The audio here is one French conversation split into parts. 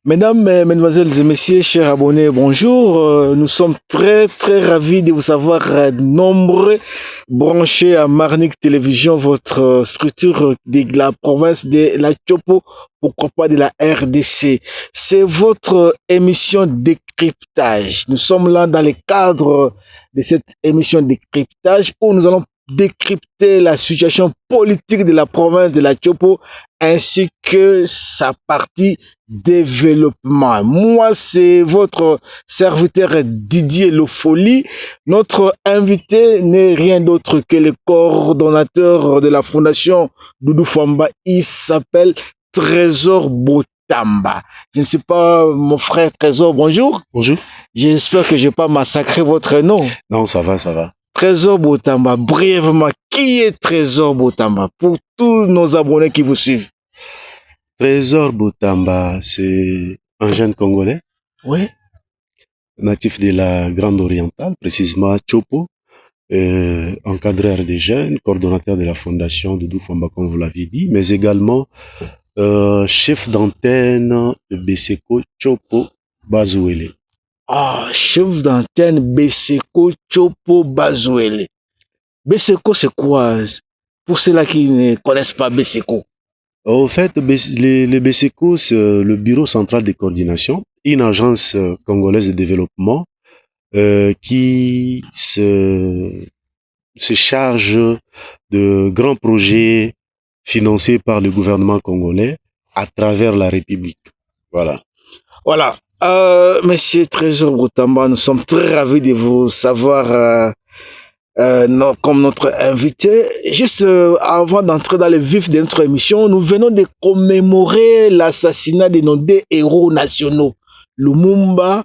Mesdames, mesdemoiselles et messieurs, chers abonnés, bonjour. Nous sommes très ravis de vous savoir nombreux branchés à Marnik Télévision, votre structure de la province de la Tchopo, pourquoi pas de la RDC. C'est votre émission décryptage. Nous sommes là dans le cadre de cette émission décryptage où nous allons décrypter la situation politique de la province de la Tchopo ainsi que sa partie développement. Moi, c'est votre serviteur Didier Lofoli. Notre invité n'est rien d'autre que le coordonnateur de la fondation Doudou Famba. Il s'appelle Trésor Botamba. Je ne sais pas, mon frère Trésor, bonjour. Bonjour. J'espère que je n'ai pas massacré votre nom. Non, ça va, ça va. Trésor Botamba, brièvement, qui est Trésor Botamba pour tous nos abonnés qui vous suivent? Trésor Botamba, c'est un jeune Congolais. Oui. Natif de la Grande Orientale, précisément Tchopo, encadreur des jeunes, coordonnateur de la fondation Doudou Famba, comme vous l'aviez dit, mais également chef d'antenne de Beseko Tchopo Bazouele. Ah, chef d'antenne Beseko Tchopo Bazouele. Beseko, c'est quoi? Pour ceux-là qui ne connaissent pas Beseko. Au fait, le Beseko, c'est le Bureau central de coordination, une agence congolaise de développement qui se charge de grands projets financés par le gouvernement congolais à travers la République. Voilà. Voilà. Monsieur Trésor Botamba, nous sommes très ravis de vous savoir comme notre invité. Juste avant d'entrer dans le vif de notre émission, nous venons de commémorer l'assassinat de nos deux héros nationaux, Lumumba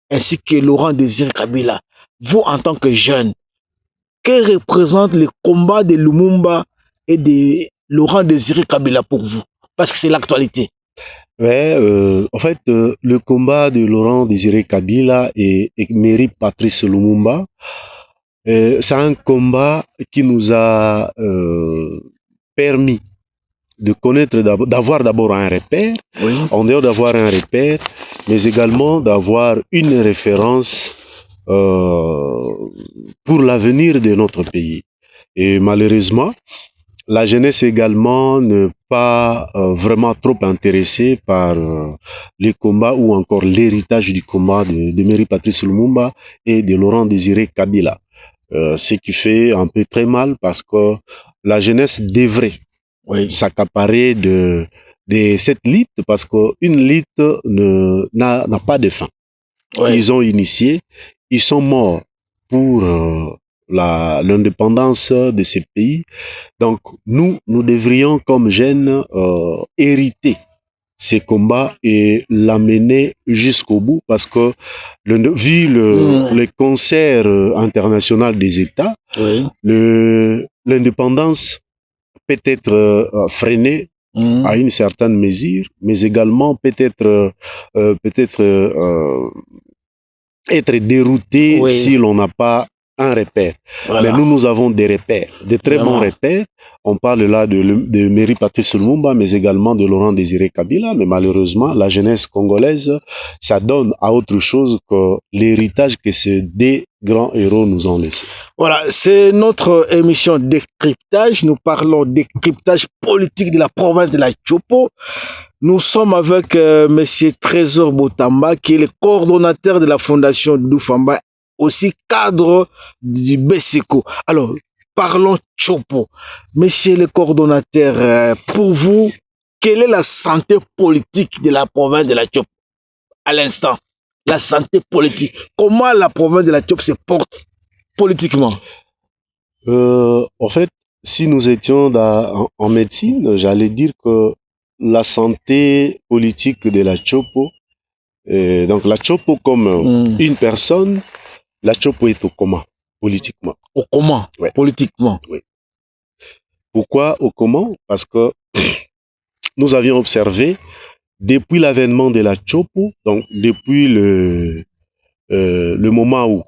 ainsi que Laurent Désiré Kabila. Vous, en tant que jeune, que représente le combat de Lumumba et de Laurent Désiré Kabila pour vous? Parce que c'est l'actualité. Ouais, en fait, le combat de Laurent Désiré Kabila et mérite Patrice Lumumba, c'est un combat qui nous a permis de connaître, d'avoir d'abord un repère, Oui. en dehors d'avoir un repère, mais également d'avoir une référence pour l'avenir de notre pays. Et malheureusement, la jeunesse également n'est pas vraiment trop intéressée par les combats ou encore l'héritage du combat de Mary Patrice Lumumba et de Laurent Désiré Kabila. Ce qui fait un peu très mal parce que la jeunesse devrait s'accaparer de cette lutte parce qu'une lutte n'a pas de fin. Ouais. Ils ont initié, ils sont morts pour l'indépendance de ces pays. Donc nous devrions comme jeunes hériter ces combats et l'amener jusqu'au bout parce que vu le concert international des États, l'indépendance peut être freinée à une certaine mesure, mais également peut-être être dérouté si l'on n'a pas un repère. Voilà. Mais nous avons des repères, de très bons repères. On parle là de Mary Patrice Lumumba, mais également de Laurent Désiré Kabila. Mais malheureusement, la jeunesse congolaise, ça donne à autre chose que l'héritage que ces deux grands héros nous ont laissé. Voilà, c'est notre émission décryptage. Nous parlons décryptage politique de la province de la Tchopo. Nous sommes avec Monsieur Trésor Botamba, qui est le coordonnateur de la fondation Doudou Famba, aussi cadre du Beseko. Alors, parlons Tchopo. Monsieur le coordonnateur, pour vous, quelle est la santé politique de la province de la Tchopo à l'instant? La santé politique. Comment la province de la Tchopo se porte politiquement? En fait, si nous étions en médecine, j'allais dire que la santé politique de la Tchopo, donc la Tchopo comme une personne, la Tchopo est au coma, politiquement. Au coma, politiquement. Oui. Pourquoi au coma? Parce que nous avions observé, depuis l'avènement de la Tchopo, donc depuis le moment où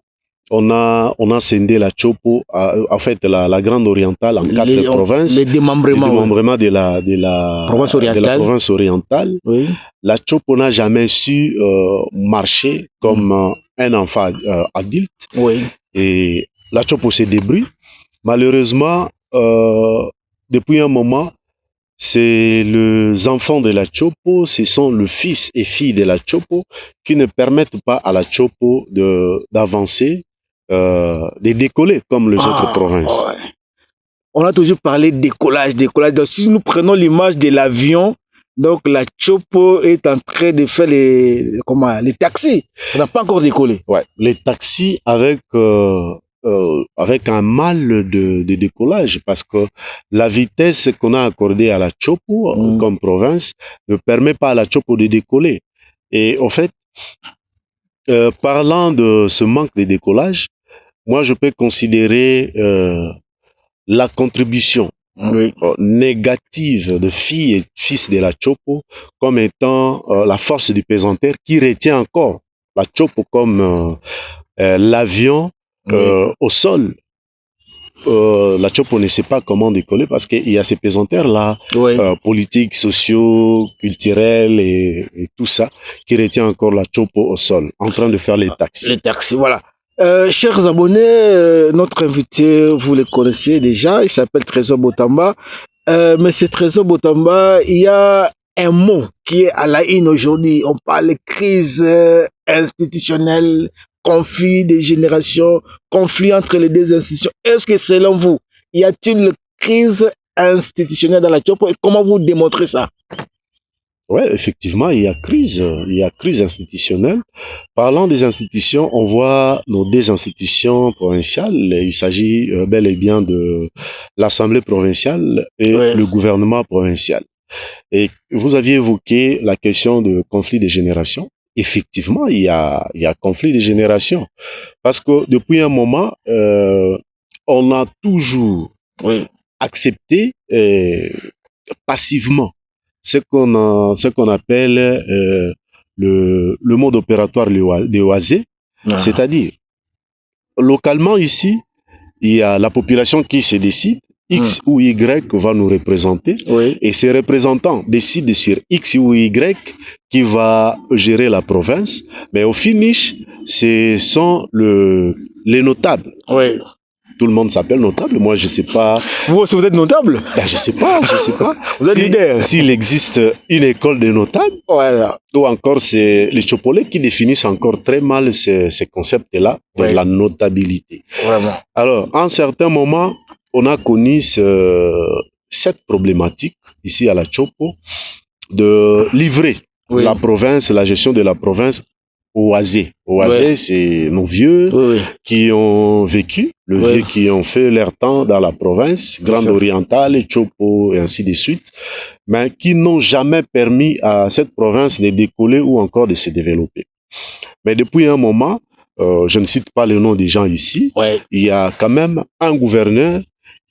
on a scindé la Chopo, en fait la Grande Orientale en quatre provinces. Les démembrements de la province orientale. Oui. La Chopo n'a jamais su marcher comme un enfant adulte. Oui. Et la Chopo s'est débrouille. Malheureusement, depuis un moment, c'est les enfants de la Chopo, ce sont le fils et filles de la Chopo qui ne permettent pas à la Chopo d'avancer, de décoller comme les autres provinces. Ouais. On a toujours parlé de décollage. Donc, si nous prenons l'image de l'avion, donc la Chopo est en train de faire les taxis. Ça n'a pas encore décollé. Ouais, les taxis avec un mal de décollage, parce que la vitesse qu'on a accordée à la Chopo comme province ne permet pas à la Chopo de décoller. Et en fait, parlant de ce manque de décollage, moi je peux considérer la contribution négative de filles et fils de la Chopo comme étant la force du pesanteur qui retient encore la Chopo comme l'avion au sol. La Chopo ne sait pas comment décoller parce qu'il y a ces pesanteurs-là, politiques, sociaux, culturels et tout ça, qui retient encore la Chopo au sol, en train de faire les taxis. Les taxis, voilà. Chers abonnés, notre invité, vous le connaissez déjà, il s'appelle Trésor Botamba. Mais ce Trésor Botamba, il y a un mot qui est à la une aujourd'hui. On parle de crise institutionnelle, conflit des générations, conflit entre les deux institutions. Est-ce que selon vous, y a-t-il une crise institutionnelle dans la Chopo et comment vous démontrez ça? Oui, effectivement, il y a crise institutionnelle. Parlant des institutions, on voit nos deux institutions provinciales. Il s'agit bel et bien de l'Assemblée provinciale et le gouvernement provincial. Et vous aviez évoqué la question de conflit des générations. Effectivement, il y a conflit des générations. Parce que depuis un moment, on a toujours accepté passivement ce qu'on appelle le mode opératoire de OASE, c'est-à-dire localement ici, il y a la population qui se décide, X ou Y va nous représenter, et ces représentants décident sur X ou Y qui va gérer la province, mais au finish, ce sont les notables. Tout le monde s'appelle notable. Moi, je sais pas. Vous aussi, vous êtes notable? Ben, je sais pas. Vous êtes leader. S'il existe une école de notables, ou encore c'est les Chopolais qui définissent encore très mal ces concepts-là de la notabilité. Vraiment. Alors, à un certain moment, on a connu cette problématique ici à la Chopo de livrer la province, la gestion de la province OASE. OASE, c'est nos vieux qui ont vécu, vieux qui ont fait leur temps dans la province, Grande Orientale, Chopo et ainsi de suite, mais qui n'ont jamais permis à cette province de décoller ou encore de se développer. Mais depuis un moment, je ne cite pas le nom des gens ici, il y a quand même un gouverneur,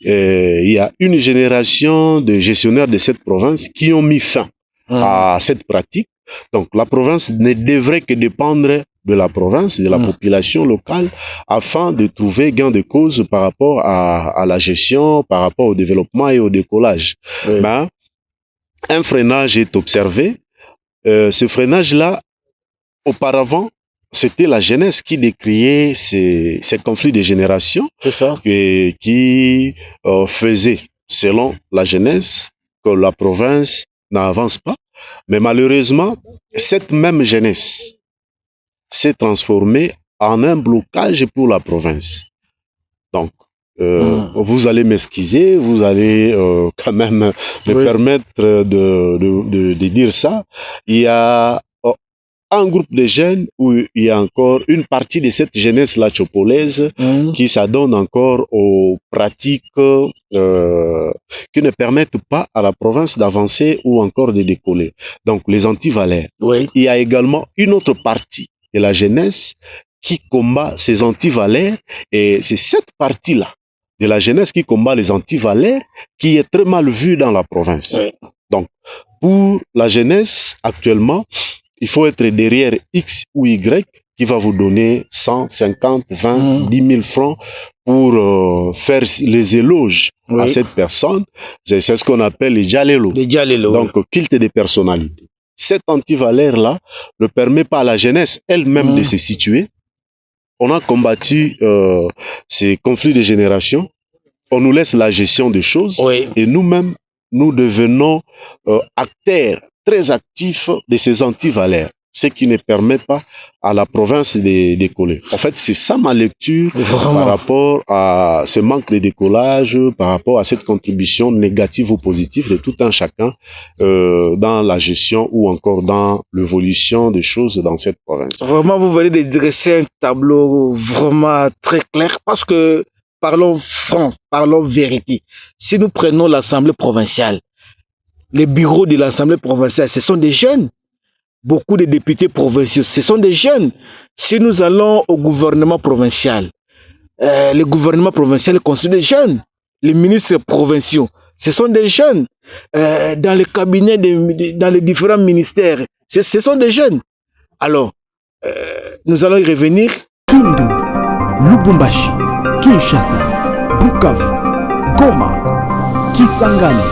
il y a une génération de gestionnaires de cette province qui ont mis fin à cette pratique. Donc, la province ne devrait que dépendre de la province, de la population locale, afin de trouver gain de cause par rapport à la gestion, par rapport au développement et au décollage. Ben, un freinage est observé. Ce freinage-là, auparavant, c'était la jeunesse qui décriait ces conflits de génération, et qui faisait, selon la jeunesse, que la province n'avance pas. Mais malheureusement, cette même jeunesse s'est transformée en un blocage pour la province. Donc, vous allez m'excuser, vous allez quand même me permettre de dire ça. Il y a un groupe de jeunes où il y a encore une partie de cette jeunesse-là chopolaise qui s'adonne encore aux pratiques qui ne permettent pas à la province d'avancer ou encore de décoller. Donc, les antivalaires. Il y a également une autre partie de la jeunesse qui combat ces antivalaires, et c'est cette partie-là de la jeunesse qui combat les antivalaires qui est très mal vue dans la province. Donc, pour la jeunesse, actuellement, il faut être derrière X ou Y qui va vous donner 100, 50, 20, 10 000 francs pour faire les éloges à cette personne. C'est ce qu'on appelle les Djalelo. Donc, culte des personnalités. Cet antivaleur-là ne permet pas à la jeunesse elle-même de se situer. On a combattu ces conflits de génération. On nous laisse la gestion des choses et nous-mêmes, nous devenons acteurs très actifs de ces antivaleurs, ce qui ne permet pas à la province de décoller. En fait, c'est ça ma lecture par rapport à ce manque de décollage, par rapport à cette contribution négative ou positive de tout un chacun dans la gestion ou encore dans l'évolution des choses dans cette province. Vraiment, vous venez de dresser un tableau vraiment très clair parce que parlons franc, parlons vérité. Si nous prenons l'Assemblée provinciale, les bureaux de l'Assemblée provinciale, ce sont des jeunes. Beaucoup de députés provinciaux, ce sont des jeunes. Si nous allons au gouvernement provincial, le gouvernement provincial est constitué de jeunes. Les ministres provinciaux, ce sont des jeunes. Dans les cabinets, dans les différents ministères, ce sont des jeunes. Alors, nous allons y revenir. Kindu, Lubumbashi, Kinshasa, Bukavu, Goma, Kisangani.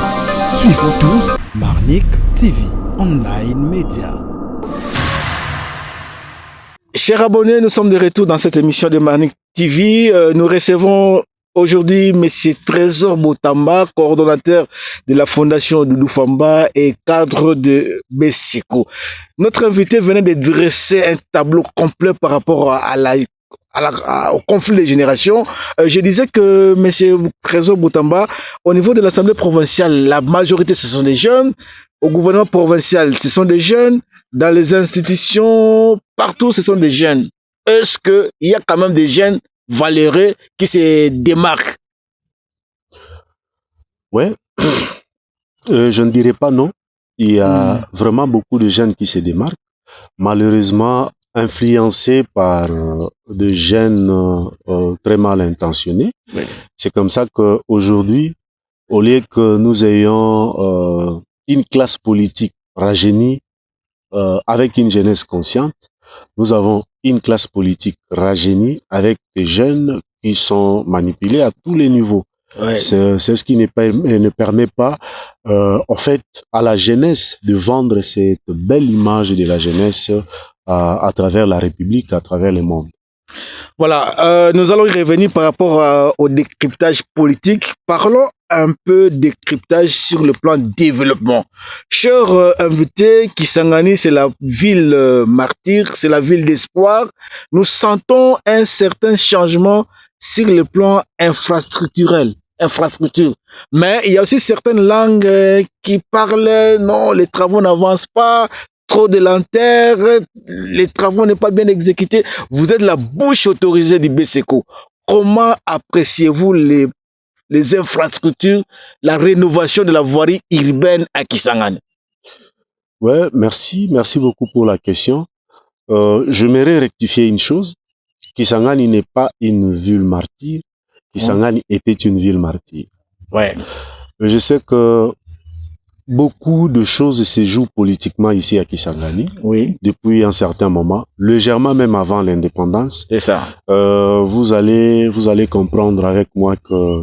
Suivons tous Marnik TV, online média. Chers abonnés, nous sommes de retour dans cette émission de Marnik TV. Nous recevons aujourd'hui M. Trésor Botamba, coordonnateur de la Fondation Doudou Famba et cadre de Besiko. Notre invité venait de dresser un tableau complet par rapport au conflit des générations. Je disais que M. Trésor Botamba, au niveau de l'Assemblée provinciale, la majorité ce sont des jeunes. Au gouvernement provincial, ce sont des jeunes. Dans les institutions, partout, ce sont des jeunes. Est-ce qu'il y a quand même des jeunes valeureux qui se démarquent? Ouais, je ne dirais pas non. Il y a vraiment beaucoup de jeunes qui se démarquent. Malheureusement, influencés par des jeunes très mal intentionnés. Oui. C'est comme ça qu'aujourd'hui, au lieu que nous ayons une classe politique rajeunie avec une jeunesse consciente, nous avons une classe politique rajeunie avec des jeunes qui sont manipulés à tous les niveaux. Ouais. C'est ce qui ne permet pas, en fait, à la jeunesse de vendre cette belle image de la jeunesse à travers la République, à travers le monde. Voilà, nous allons y revenir par rapport au décryptage politique. Parlons un peu décryptage sur le plan développement. Cher invité, Kisangani, c'est la ville martyre, c'est la ville d'espoir. Nous sentons un certain changement sur le plan infrastructure. Mais il y a aussi certaines langues qui parlent, non, les travaux n'avancent pas, trop de lenteur, les travaux n'est pas bien exécutés. Vous êtes la bouche autorisée du Besiko. Comment appréciez-vous les infrastructures, la rénovation de la voirie urbaine à Kisangani? Ouais, merci beaucoup pour la question. J'aimerais rectifier une chose. Kisangani n'est pas une ville martyre. Kisangani était une ville martyre. Ouais. Je sais que beaucoup de choses se jouent politiquement ici à Kisangani. Oui. Depuis un certain moment, légèrement même avant l'indépendance. C'est ça. Vous allez comprendre avec moi que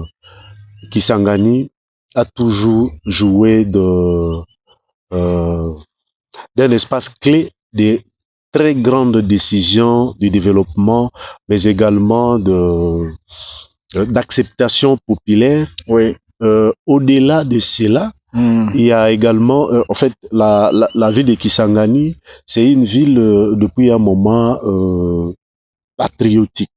Kisangani a toujours joué d'un espace clé des très grandes décisions du développement, mais également d'acceptation populaire. Oui. Au-delà de cela, il y a également, en fait, la ville de Kisangani, c'est une ville depuis un moment patriotique.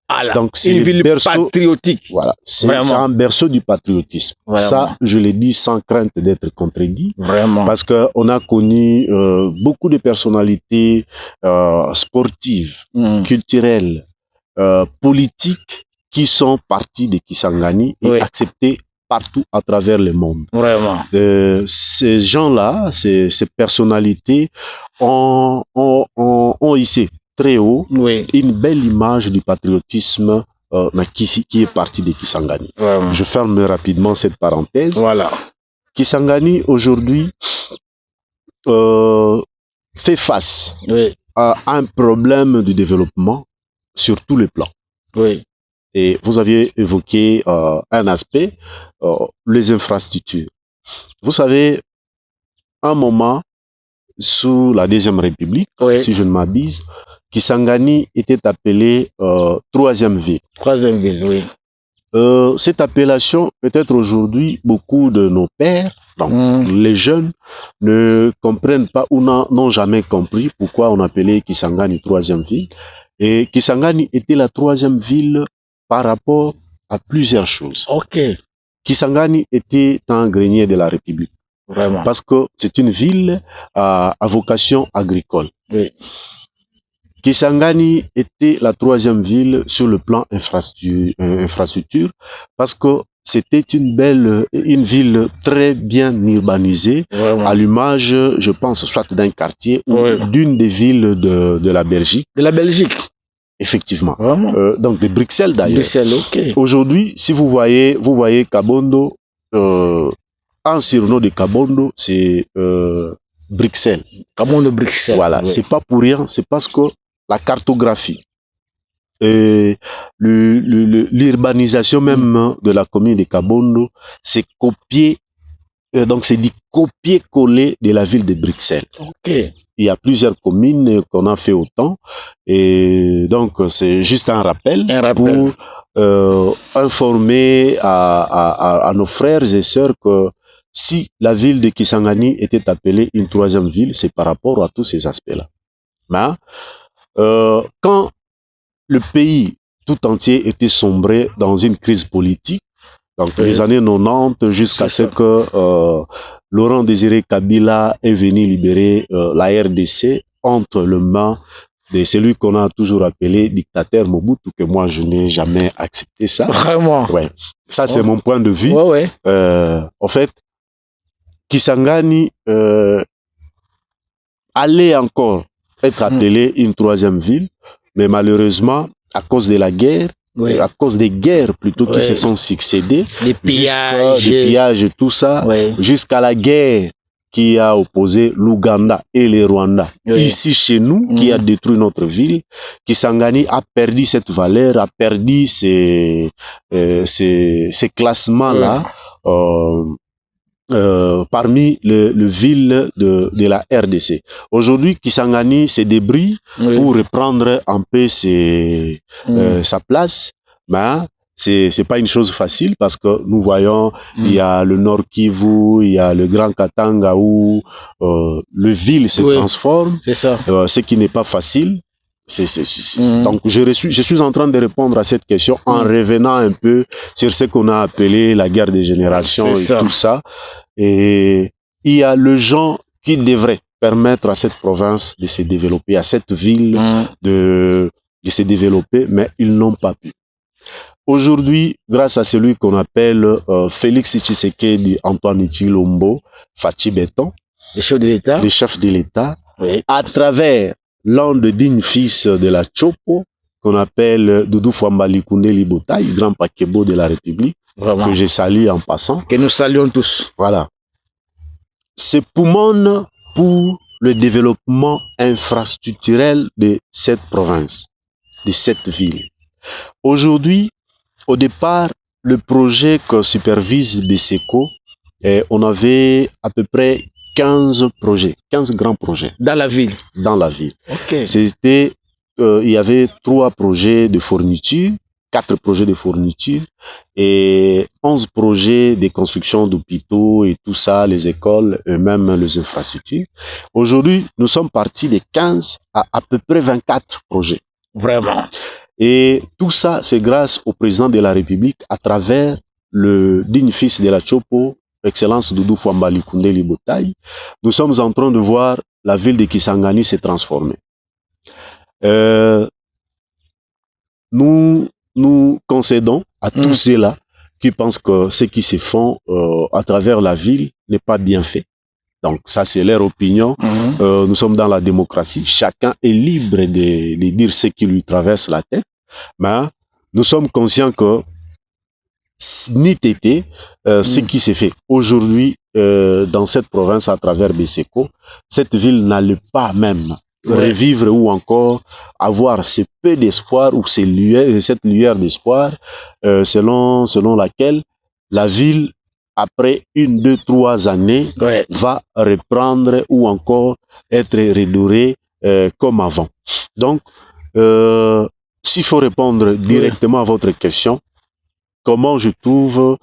Voilà. Donc c'est une ville patriotique. Voilà, c'est un berceau du patriotisme. Vraiment. Ça, je le dis sans crainte d'être contredit. Vraiment. Parce que on a connu beaucoup de personnalités sportives, culturelles, politiques qui sont parties de Kisangani et acceptées partout à travers le monde. Vraiment. Ces gens-là, ces personnalités ont hissé très haut une belle image du patriotisme qui est parti de Kisangani. Vraiment. Je ferme rapidement cette parenthèse. Voilà. Kisangani aujourd'hui fait face a un problème de développement sur tous les plans. Oui. Et vous aviez évoqué un aspect, les infrastructures. Vous savez, un moment, sous la Deuxième République, Oui. si je ne m'abuse, Kisangani était appelée troisième ville. Troisième ville, oui. Cette appellation, peut-être aujourd'hui, beaucoup de nos pères, donc les jeunes, ne comprennent pas ou n'ont jamais compris pourquoi on appelait Kisangani troisième ville. Et Kisangani était la troisième ville par rapport à plusieurs choses. Ok. Kisangani était un grenier de la République. Vraiment. Parce que c'est une ville à vocation agricole. Oui. Kisangani était la troisième ville sur le plan infrastructure parce que c'était une ville très bien urbanisée, Vraiment. à l'image, je pense, soit d'un quartier ou Oui. d'une des villes de la Belgique. De la Belgique. Effectivement. Vraiment. Donc de Bruxelles d'ailleurs. Bruxelles, ok. Aujourd'hui, si vous voyez Kabondo, un surnom de Kabondo, c'est Bruxelles. Kabondo, Bruxelles. Voilà, oui. c'est pas pour rien, c'est parce que la cartographie et l'urbanisation même de la commune de Kabondo, c'est copié, donc c'est du copier-coller de la ville de Bruxelles. Ok. Il y a plusieurs communes qu'on a fait autant, et donc c'est juste un rappel. Pour informer à nos frères et sœurs que si la ville de Kisangani était appelée une troisième ville, c'est par rapport à tous ces aspects-là. Mais quand le pays tout entier était sombré dans une crise politique, donc les années 90 jusqu'à ce que Laurent Désiré Kabila est venu libérer la RDC entre les mains de celui qu'on a toujours appelé dictateur Mobutu, que moi je n'ai jamais accepté ça. Vraiment. Ouais. Ça c'est mon point de vue. Ouais, ouais. En fait, Kisangani allait encore être appelée une troisième ville, mais malheureusement, à cause de la guerre, à cause des guerres plutôt qui se sont succédées, des pillages et tout ça, jusqu'à la guerre qui a opposé l'Ouganda et le Rwanda. Ici chez nous, qui a détruit notre ville, Kisangani a perdu cette valeur, a perdu ces classements-là. Parmi les villes de la RDC. Aujourd'hui, Kisangani se débrouille pour reprendre un peu sa place, mais c'est pas une chose facile parce que nous voyons il y a le Nord Kivu, il y a le Grand Katanga où le ville se transforme. C'est ça. Ce qui n'est pas facile. Donc je suis en train de répondre à cette question en revenant un peu sur ce qu'on a appelé la guerre des générations tout ça. Et il y a le gens qui devraient permettre à cette province de se développer, à cette ville de se développer, mais ils n'ont pas pu. Aujourd'hui, grâce à celui qu'on appelle Félix Tshisekedi, Antoine Tshilombo, Fachi Beton, les chefs de l'État, à travers l'un des dignes fils de la Chopo, qu'on appelle Doudou Fwambali Koundé Botaï, grand paquebo de la République, que je salue en passant. Que nous saluons tous. Voilà. C'est poumon pour le développement infrastructurel de cette province, de cette ville. Aujourd'hui, au départ, le projet que supervise BSECO, on avait à peu près 15 projets, 15 grands projets. Dans la ville? Dans la ville. Okay. C'était, il y avait 3 projets de fourniture, 4 projets de fourniture et 11 projets de construction d'hôpitaux et tout ça, les écoles et même les infrastructures. Aujourd'hui, nous sommes partis de 15 à peu près 24 projets. Vraiment. Et tout ça, c'est grâce au président de la République à travers le digne fils de la Chopo, Excellence Doudou Fwambali Koundé Botaï. Nous sommes en train de voir la ville de Kisangani se transformer. Nous concédons à tous ceux-là qui pensent que ce qui se font à travers la ville n'est pas bien fait. Donc ça, c'est leur opinion. Nous sommes dans la démocratie. Chacun est libre de dire ce qui lui traverse la tête. Mais nous sommes conscients que ni tété, ce qui s'est fait aujourd'hui dans cette province à travers BSECO, cette ville n'allait pas même revivre ou encore avoir ce peu d'espoir ou cette lueur d'espoir selon laquelle la ville, après 1, 2, 3 années, va reprendre ou encore être redorée comme avant. Donc, s'il faut répondre directement à votre question, comment je trouve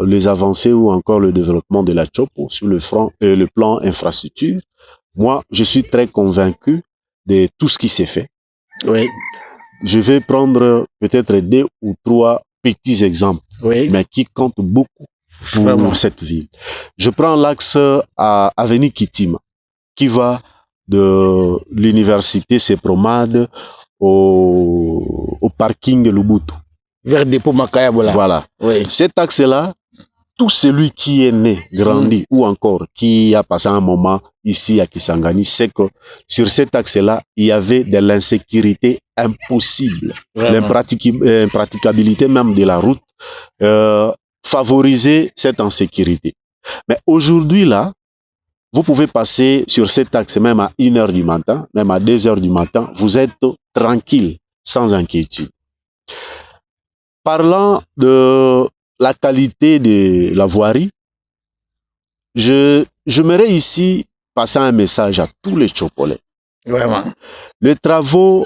les avancées ou encore le développement de la Chopo sur le plan infrastructure? Moi, je suis très convaincu de tout ce qui s'est fait. Oui. Je vais prendre peut-être 2 ou 3 petits exemples, mais qui comptent beaucoup pour cette ville. Je prends l'axe à Avenue Kitima, qui va de l'université Sepromade au parking Lubutu. Vers dépôt Makayabola. Voilà. Oui. Cet axe-là, tout celui qui est né, grandi ou encore qui a passé un moment ici à Kisangani sait que sur cet axe-là, il y avait de l'insécurité impossible. L'impraticabilité même de la route favorisait cette insécurité. Mais aujourd'hui, là, vous pouvez passer sur cet axe même à 1h du matin, même à 2h du matin, vous êtes tranquille, sans inquiétude. Parlant de la qualité de la voirie, j'aimerais ici passer un message à tous les Chopolais. Vraiment. Les travaux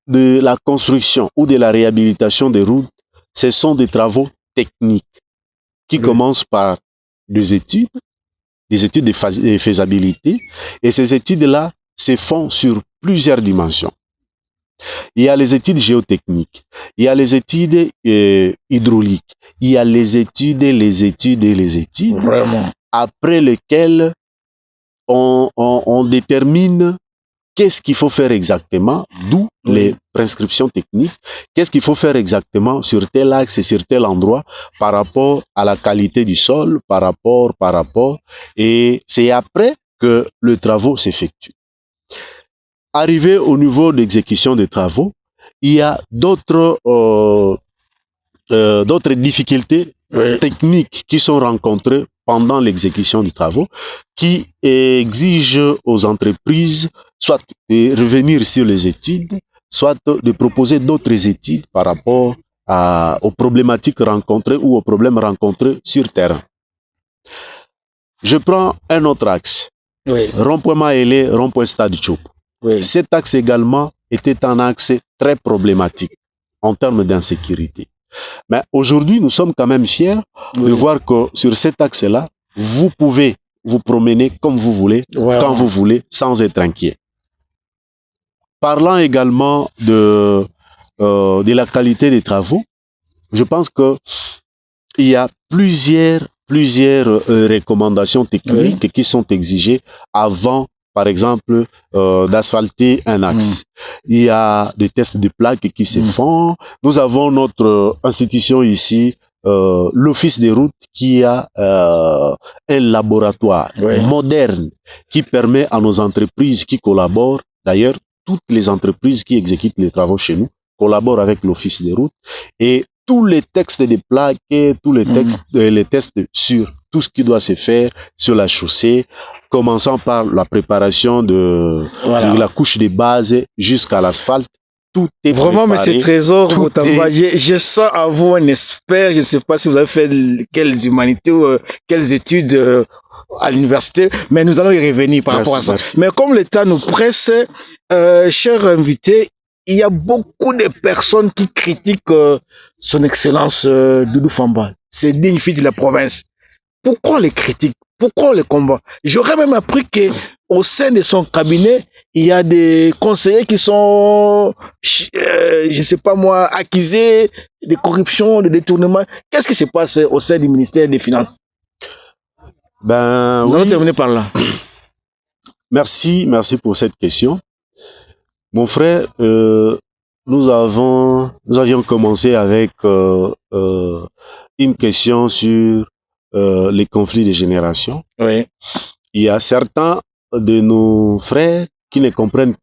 de la construction ou de la réhabilitation des routes, ce sont des travaux techniques qui commencent par des études de faisabilité, et ces études-là se font sur plusieurs dimensions. Il y a les études géotechniques, il y a les études hydrauliques, il y a les études, Vraiment. Après lesquelles on détermine qu'est-ce qu'il faut faire exactement, d'où les prescriptions techniques, qu'est-ce qu'il faut faire exactement sur tel axe et sur tel endroit par rapport à la qualité du sol, par rapport, et c'est après que le travaux s'effectue. Arrivé au niveau d'exécution des travaux, il y a d'autres difficultés techniques qui sont rencontrées pendant l'exécution du travaux, qui exigent aux entreprises soit de revenir sur les études, soit de proposer d'autres études par rapport aux problématiques rencontrées ou aux problèmes rencontrés sur terrain. Je prends un autre axe. Rond-point Maélé, rond-point Stade Chopo. Cet axe également était un axe très problématique en termes d'insécurité. Mais aujourd'hui, nous sommes quand même fiers de voir que sur cet axe-là, vous pouvez vous promener comme vous voulez, quand vous voulez, sans être inquiet. Parlant également de la qualité des travaux, je pense que il y a plusieurs recommandations techniques qui sont exigées avant, par exemple, d'asphalter un axe. Il y a des tests de plaques qui se font. Nous avons notre institution ici, l'Office des routes, qui a un laboratoire moderne qui permet à nos entreprises qui collaborent, d'ailleurs, toutes les entreprises qui exécutent les travaux chez nous collaborent avec l'Office des routes, et tous les textes de plaques, tous les textes, les tests sur tout ce qui doit se faire sur la chaussée, commençant par la préparation de la couche de base jusqu'à l'asphalte. Tout est vraiment préparé. Mais c'est Trésor, je sens à vous un expert. Je ne sais pas si vous avez fait quelles humanités ou quelles études à l'université, mais nous allons y revenir par rapport à ça. Mais comme le temps nous presse, chers invités, il y a beaucoup de personnes qui critiquent son excellence Doudou Famba. C'est digne fille de la province. Pourquoi on les critique? Pourquoi on les combat? J'aurais même appris que au sein de son cabinet, il y a des conseillers qui sont, je sais pas moi, accusés de corruption, de détournement. Qu'est-ce qui se passe au sein du ministère des Finances? Nous allons terminer par là. Merci pour cette question. Mon frère, nous avions commencé avec une question sur les conflits de génération. Il y a certains de nos frères qui ne comprennent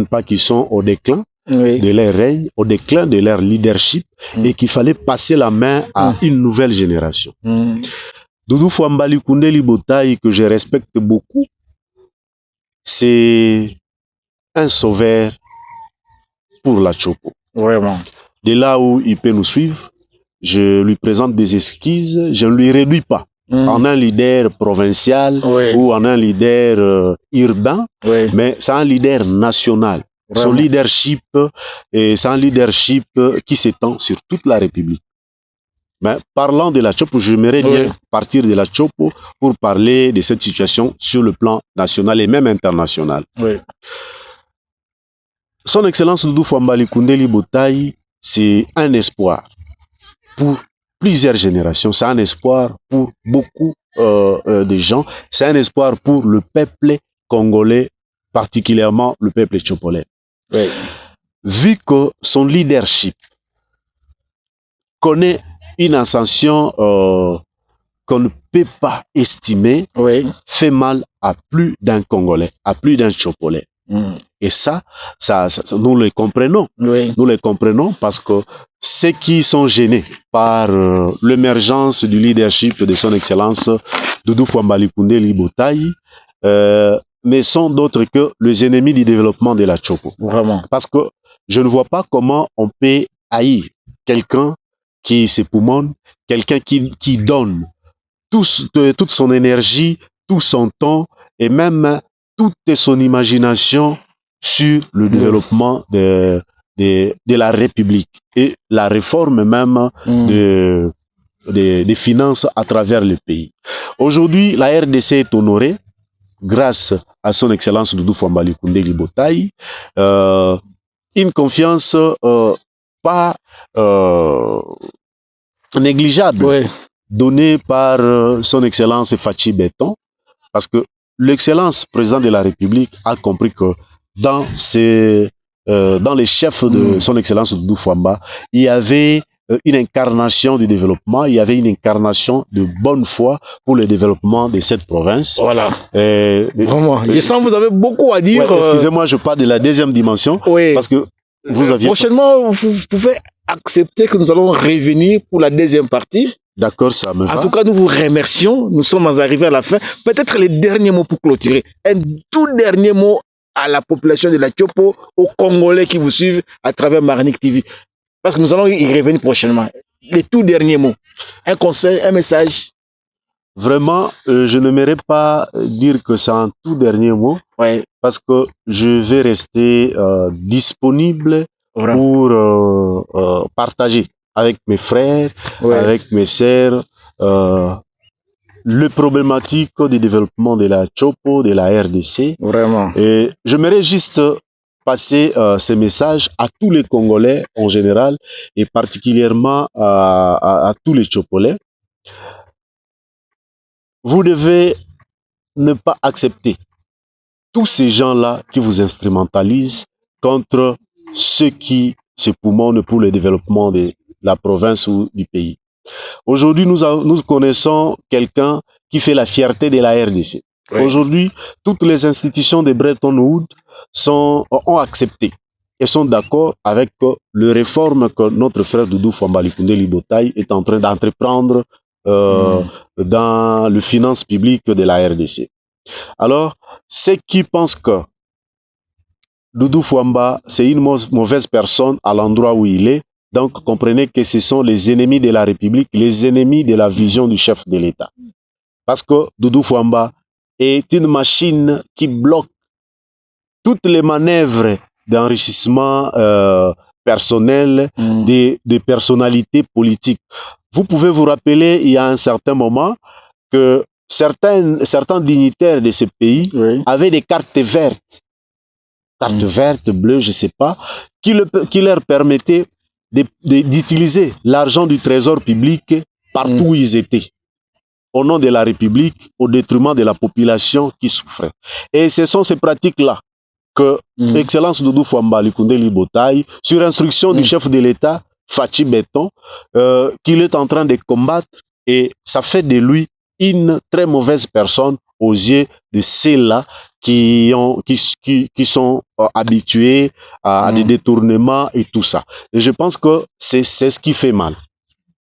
pas qu'ils sont au déclin de leur règne, au déclin de leur leadership, et qu'il fallait passer la main à une nouvelle génération. Doudou Famba Likundeli Botaï, que je respecte beaucoup, c'est un sauveur pour la Tchopo. Vraiment. De là où il peut nous suivre, je lui présente des esquisses, je ne lui réduis pas en un leader provincial ou en un leader urbain, mais c'est un leader national. Vraiment. Son leadership, c'est un leadership qui s'étend sur toute la République. Mais parlant de la Tchopo, j'aimerais bien partir de la Tchopo pour parler de cette situation sur le plan national et même international. Son Excellence Doudou Fouambali Koundéli Botaï, c'est un espoir pour plusieurs générations, c'est un espoir pour beaucoup de gens, c'est un espoir pour le peuple congolais, particulièrement le peuple tchopolais. Vu que son leadership connaît une ascension qu'on ne peut pas estimer, fait mal à plus d'un Congolais, à plus d'un Tchopolais. Et ça, nous le comprenons. Nous le comprenons parce que ceux qui sont gênés par l'émergence du leadership de son Excellence Doudou Fouambali Koundéli Botaï ne sont d'autres que les ennemis du développement de la Tchopo. Vraiment. Parce que je ne vois pas comment on peut haïr quelqu'un qui s'époumonne, quelqu'un qui donne toute son énergie, tout son temps et même toute son imagination sur le développement de la République et la réforme même des finances à travers le pays. Aujourd'hui, la RDC est honorée grâce à son Excellence Doudou Fouambali Koundéli Botaï, une confiance pas négligeable donnée par son Excellence Fachi Béton, parce que l'Excellence président de la République a compris que dans les chefs de son Excellence Doudou Fouamba, il y avait une incarnation du développement, il y avait une incarnation de bonne foi pour le développement de cette province. Voilà. Vraiment. Je sens que vous avez beaucoup à dire. Excusez-moi, je parle de la deuxième dimension. Parce que vous aviez... Prochainement, vous pouvez accepter que nous allons revenir pour la deuxième partie. D'accord, ça me va. En tout cas, nous vous remercions. Nous sommes arrivés à la fin. Peut-être les derniers mots pour clôturer. Un tout dernier mot à la population de la Tchopo, aux Congolais qui vous suivent à travers Marnik TV. Parce que nous allons y revenir prochainement. Les tout derniers mots. Un conseil, un message. Vraiment, je n'aimerais pas dire que c'est un tout dernier mot. Parce que je vais rester disponible pour partager avec mes frères, avec mes sœurs, le problématique du développement de la Tchopo, de la RDC. Vraiment. Et j'aimerais juste passer ces messages à tous les Congolais en général et particulièrement à tous les Tchopolais. Vous devez ne pas accepter tous ces gens-là qui vous instrumentalisent contre ceux qui s'époumonnent pour le développement de la province ou du pays. Aujourd'hui, nous connaissons quelqu'un qui fait la fierté de la RDC. Aujourd'hui, toutes les institutions de Bretton Woods ont accepté et sont d'accord avec le réforme que notre frère Doudou Fouambali Koundéli Botaï est en train d'entreprendre dans le finance publique de la RDC. Alors, ceux qui pensent que Doudou Fouamba, c'est une mauvaise personne à l'endroit où il est, donc comprenez que ce sont les ennemis de la République, les ennemis de la vision du chef de l'État. Parce que Doudou Fouamba est une machine qui bloque toutes les manœuvres d'enrichissement personnel des personnalités politiques. Vous pouvez vous rappeler, il y a un certain moment, que certains dignitaires de ce pays avaient des cartes vertes, bleues, je ne sais pas, qui leur permettaient d'utiliser l'argent du trésor public partout où ils étaient, au nom de la République, au détriment de la population qui souffrait. Et ce sont ces pratiques-là que Excellence Doudou Fouambali Koundéli Botaï, sur instruction du chef de l'État, Fachi Béton, qu'il est en train de combattre, et ça fait de lui une très mauvaise personne aux yeux de ceux-là qui sont habitués à des détournements et tout ça. Et je pense que c'est ce qui fait mal.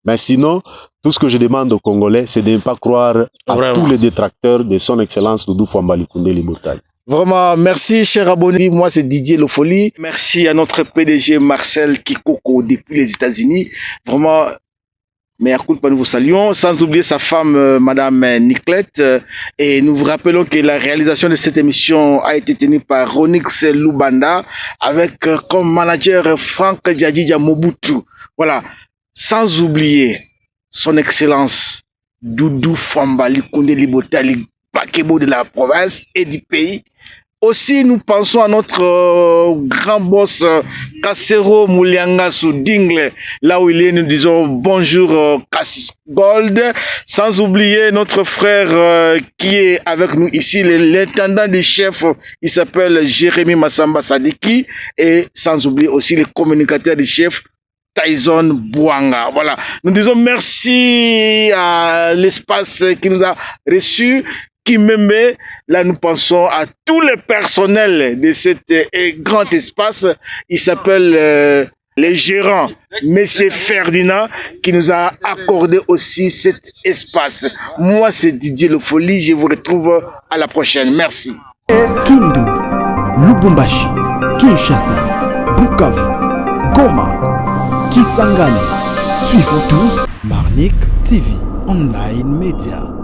Mais sinon, tout ce que je demande aux Congolais, c'est de ne pas croire à tous les détracteurs de son Excellence Doudou Fouambali Koundéli Botaï. Vraiment, merci, cher abonné. Moi, c'est Didier Lofoli. Merci à notre PDG Marcel Kikoko depuis les États-Unis. Vraiment, mais nous vous saluons. Sans oublier sa femme, Madame Niclette. Et nous vous rappelons que la réalisation de cette émission a été tenue par Ronix Lubanda avec comme manager Franck Djadidja Mobutu. Voilà. Sans oublier son excellence Doudou Fambali Koundé Libotali Bakebo de la province et du pays. Aussi, nous pensons à notre grand boss Kassero Moulianga Soudingle, là où il est, nous disons bonjour Cassis Gold, sans oublier notre frère qui est avec nous ici, l'intendant des chefs, il s'appelle Jérémy Massamba Sadiki, et sans oublier aussi les communicateurs des chefs, Tyson Bouanga. Voilà. Nous disons merci à l'espace qui nous a reçus. Kimembe, là nous pensons à tous les personnels de cet grand espace. Il s'appelle les gérants, Monsieur Ferdinand, qui nous a accordé aussi cet espace. Moi, c'est Didier Lofoli. Je vous retrouve à la prochaine. Merci. Kindu, Lubumbashi, Kinshasa, Bukavu, Goma, Kisangani. Suivons tous Marnik TV Online Media.